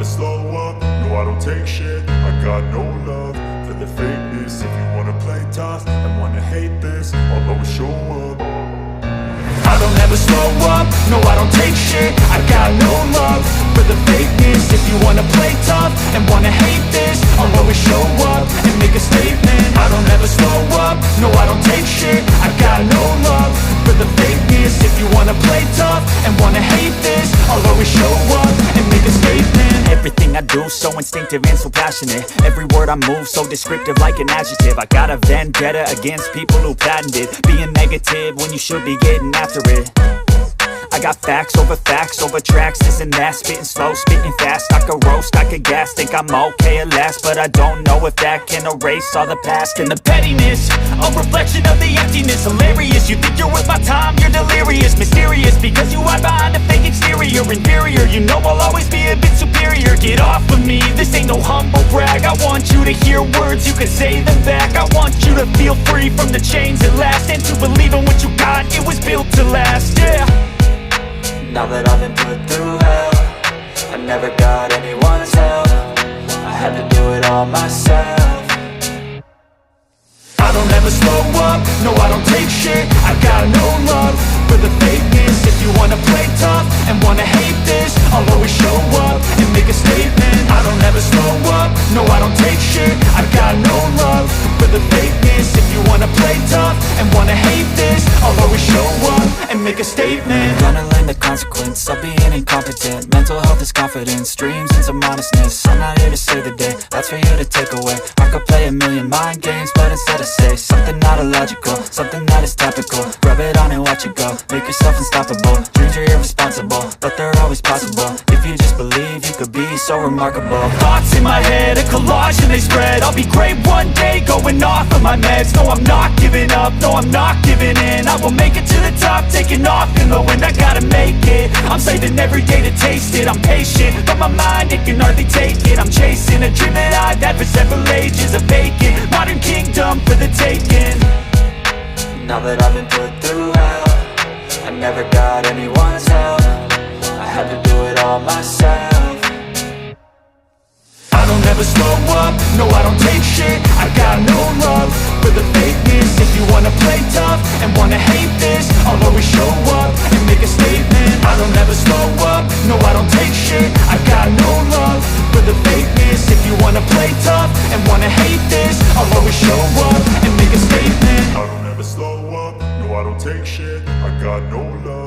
never slow up, no I don't take shit. I got no love for the fakeness. If you wanna play tough and wanna hate this, I'll always show up. I don't ever slow up, no I don't take shit. I got no love for the fakeness. If you wanna play tough and wanna hate this, I'll always show up and make a statement. I don't ever slow up, no I don't take shit. I got no love for the fakeness. If you wanna play tough and wanna hate this, I'll always show up and make a statement. Everything I do so instinctive and so passionate. Every word I move so descriptive like an adjective. I got a vendetta against people who patented being negative when you should be getting after it. I got facts over tracks, this and that. Spitting slow, spitting fast. I could roast, I could gas. Think I'm okay at last, but I don't know if that can erase all the past. And the pettiness, a reflection of the emptiness. Hilarious, you think you're worth my time, you're delirious. Mysterious, because you hide behind a fake exterior. Inferior, you know I'll always be a bit superior. Get off of me, this ain't no humble brag. I want you to hear words, you can say them back. I want you to feel free from the chains at last, and to believe in what you got, it was built to last, yeah. Now that I've been put through hell, I never got anyone's help. I had to do it all myself. I don't ever slow up, no I don't take shit. I got no love for the fakeness. If you wanna play tough and wanna hate this, I'll always show up and make a statement. I don't ever slow up, no I don't take shit. I got no love for the fakeness. If you wanna play tough and wanna hate this, I'll always show up and make a statement. Gonna learn the consequence of being incompetent. Mental health is confidence, dreams and some honestness. I'm not here to save the day, that's for you to take away. I could play a million mind games, but instead I say something not illogical, something that is topical. Rub it on and watch it go, make yourself unstoppable. Dreams are irresponsible, but they're always possible. If you just believe, you could be so remarkable. Thoughts in my head, a collage and they spread. I'll be great one day, going off of my meds. No, I'm not giving up, no, I'm not giving in. I will make it to the top, taking off in the wind. I gotta make it, I'm saving every day to taste it. I'm patient, but my mind, it can hardly take it. I'm chasing a dream that I've had for several ages. A vacant, modern kingdom for the taking. Now that I've been put through hell, I never got anyone's help. I had to do it all myself. I don't ever slow up, no I don't take shit. I got no love for the fakeness. If you wanna play tough and wanna hate this, I'll always show up and make a statement. I don't ever slow up, no I don't take shit. I got no love for the fakeness. If you wanna play tough and wanna hate this, I'll always show up and make a statement. I don't ever slow up, no I don't take shit. I got no love